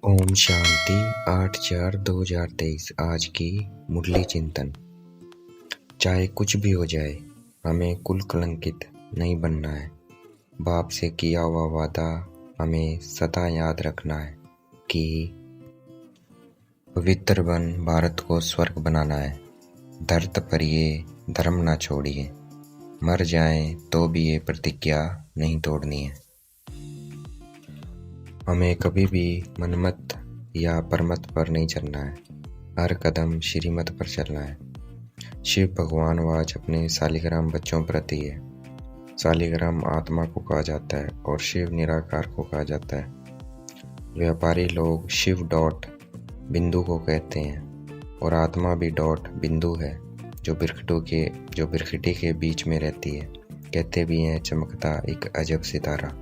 ओम शांति 8/4/2023। आज की मुरली चिंतन। चाहे कुछ भी हो जाए, हमें कुल कलंकित नहीं बनना है। बाप से किया हुआ वादा हमें सदा याद रखना है कि पवित्र बन भारत को स्वर्ग बनाना है। धरती पर ये धर्म ना छोड़िए, मर जाएं तो भी ये प्रतिज्ञा नहीं तोड़नी है। हमें कभी भी मनमत या परमत पर नहीं चलना है, हर कदम श्रीमत पर चलना है। शिव भगवान वाच अपने शालिग्राम बच्चों प्रति है। शालिग्राम आत्मा को कहा जाता है और शिव निराकार को कहा जाता है। व्यापारी लोग शिव डॉट बिंदु को कहते हैं और आत्मा भी डॉट बिंदु है जो बिरखटी के बीच में रहती है। कहते भी हैं चमकता एक अजब सितारा।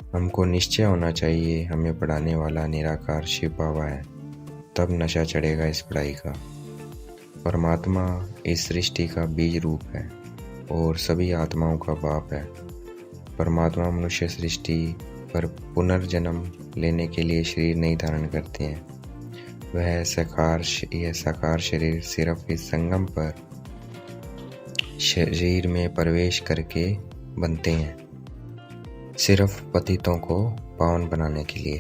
हमको निश्चय होना चाहिए हमें पढ़ाने वाला निराकार शिव बाबा है, तब नशा चढ़ेगा इस पढ़ाई का। परमात्मा इस सृष्टि का बीज रूप है और सभी आत्माओं का बाप है। परमात्मा मनुष्य सृष्टि पर पुनर्जन्म लेने के लिए शरीर नहीं धारण करते हैं। वह साकार शरीर सिर्फ इस संगम पर शरीर में प्रवेश करके बनते हैं, सिर्फ पतितों को पावन बनाने के लिए।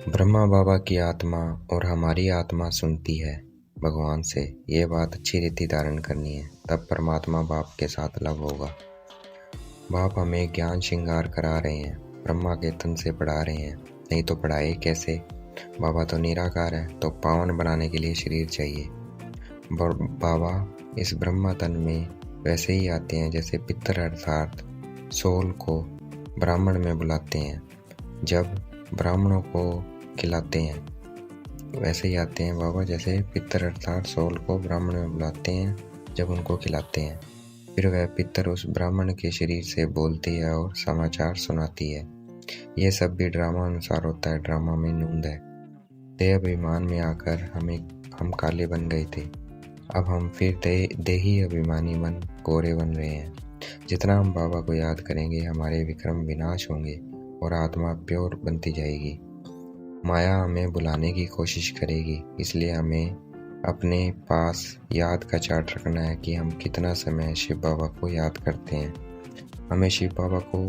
ब्रह्मा बाबा की आत्मा और हमारी आत्मा सुनती है भगवान से। ये बात अच्छी रीति धारण करनी है, तब परमात्मा बाप के साथ लव होगा। बाप हमें ज्ञान श्रृंगार करा रहे हैं, ब्रह्मा के तन से पढ़ा रहे हैं, नहीं तो पढ़ाए कैसे। बाबा तो निराकार है, तो पावन बनाने के लिए शरीर चाहिए। बाबा इस ब्रह्मा तन में वैसे ही आते हैं जैसे पितर अर्थात सोल को ब्राह्मण में बुलाते हैं, जब ब्राह्मणों को खिलाते हैं। वैसे ही आते हैं बाबा जैसे पितर अर्थात सोल को ब्राह्मण में बुलाते हैं, जब उनको खिलाते हैं। फिर वह पितर उस ब्राह्मण के शरीर से बोलती है और समाचार सुनाती है। यह सब भी ड्रामा अनुसार होता है, ड्रामा में नूंद है। देह अभिमान में आकर हम काले बन गए थे, अब हम फिर देही अभिमानी मन गोरे बन रहे हैं। जितना हम बाबा को याद करेंगे हमारे विक्रम विनाश होंगे और आत्मा प्योर बनती जाएगी। माया हमें बुलाने की कोशिश करेगी, इसलिए हमें अपने पास याद का चार्ट रखना है कि हम कितना समय शिव बाबा को याद करते हैं। हमें शिव बाबा को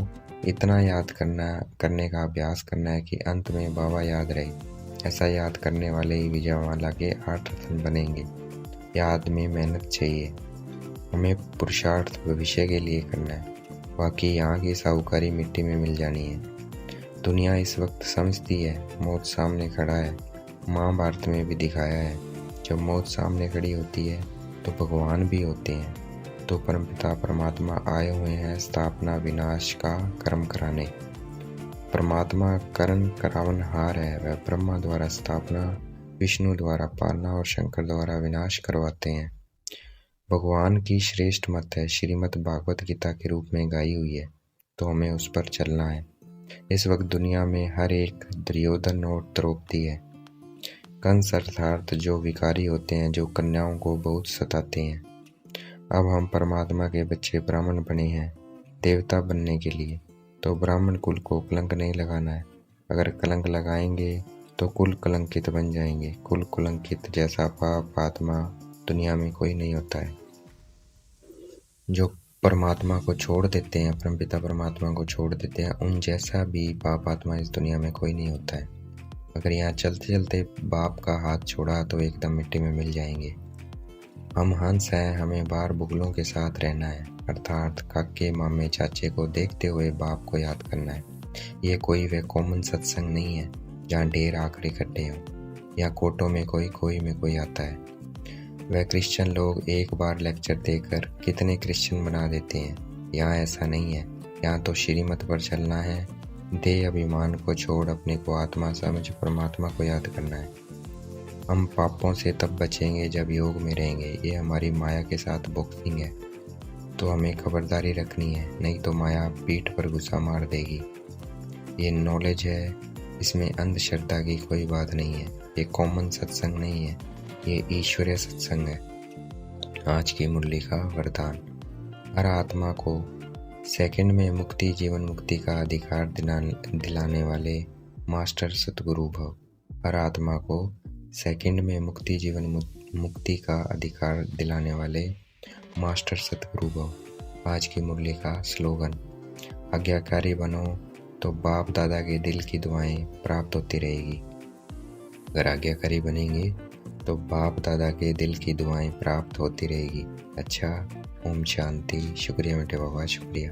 इतना याद करने का अभ्यास करना है कि अंत में बाबा याद रहे। ऐसा याद करने वाले ही विजयमाला के 8 रत्न बनेंगे। याद में मेहनत चाहिए, हमें पुरुषार्थ भविष्य के लिए करना है, बाकी यहाँ की साहूकारी मिट्टी में मिल जानी है। दुनिया इस वक्त समझती है मौत सामने खड़ा है। महाभारत में भी दिखाया है, जब मौत सामने खड़ी होती है तो भगवान भी होते हैं। तो परमपिता परमात्मा आए हुए हैं स्थापना विनाश का कर्म कराने। परमात्मा करण करावनहार है, वह ब्रह्मा द्वारा स्थापना, विष्णु द्वारा पालना और शंकर द्वारा विनाश करवाते हैं। भगवान की श्रेष्ठ मत है, श्रीमद् भागवत गीता के रूप में गाई हुई है, तो हमें उस पर चलना है। इस वक्त दुनिया में हर एक दुर्योधन और द्रौपदी है। कंस अर्थात जो विकारी होते हैं, जो कन्याओं को बहुत सताते हैं। अब हम परमात्मा के बच्चे ब्राह्मण बने हैं देवता बनने के लिए, तो ब्राह्मण कुल को कलंक नहीं लगाना है। अगर कलंक लगाएंगे तो कुल कलंकित बन जाएंगे। कुल कलंकित जैसा पाप आत्मा दुनिया में कोई नहीं होता है। जो परमात्मा को छोड़ देते हैं, परमपिता परमात्मा को छोड़ देते हैं, उन जैसा भी पाप आत्मा इस दुनिया में कोई नहीं होता है। अगर यहाँ चलते चलते बाप का हाथ छोड़ा तो एकदम मिट्टी में मिल जाएंगे। हम हंस हैं, हमें बार बुगलों के साथ रहना है, अर्थात काके मामे चाचे को देखते हुए बाप को याद करना है। ये कोई वे कॉमन सत्संग नहीं है जहाँ ढेर आकर इकट्ठे हों या कोटों में कोई में कोई आता है। वह क्रिश्चियन लोग एक बार लेक्चर देकर कितने क्रिश्चियन बना देते हैं। यहाँ ऐसा नहीं है, यहाँ तो श्रीमत पर चलना है। देह अभिमान को छोड़ अपने को आत्मा समझ परमात्मा को याद करना है। हम पापों से तब बचेंगे जब योग में रहेंगे। ये हमारी माया के साथ बॉक्सिंग है, तो हमें खबरदारी रखनी है, नहीं तो माया पीठ पर गुस्सा मार देगी। ये नॉलेज है, इसमें अंधश्रद्धा की कोई बात नहीं है। ये कॉमन सत्संग नहीं है, ये ईश्वरीय सत्संग है। आज की मुरली का वरदान। हर आत्मा को सेकंड में मुक्ति जीवन मुक्ति का अधिकार दिलाने वाले मास्टर सतगुरु भव। हर आत्मा को सेकंड में मुक्ति जीवन मुक्ति का अधिकार दिलाने वाले मास्टर सतगुरु भव। आज की मुरली का स्लोगन, आज्ञाकारी बनो तो बाप दादा के दिल की दुआएं प्राप्त होती रहेगी। अगर आज्ञाकारी बनेंगे तो बाप दादा के दिल की दुआएं प्राप्त होती रहेगी। अच्छा, ओम शांति। शुक्रिया मेरे बाबा, शुक्रिया।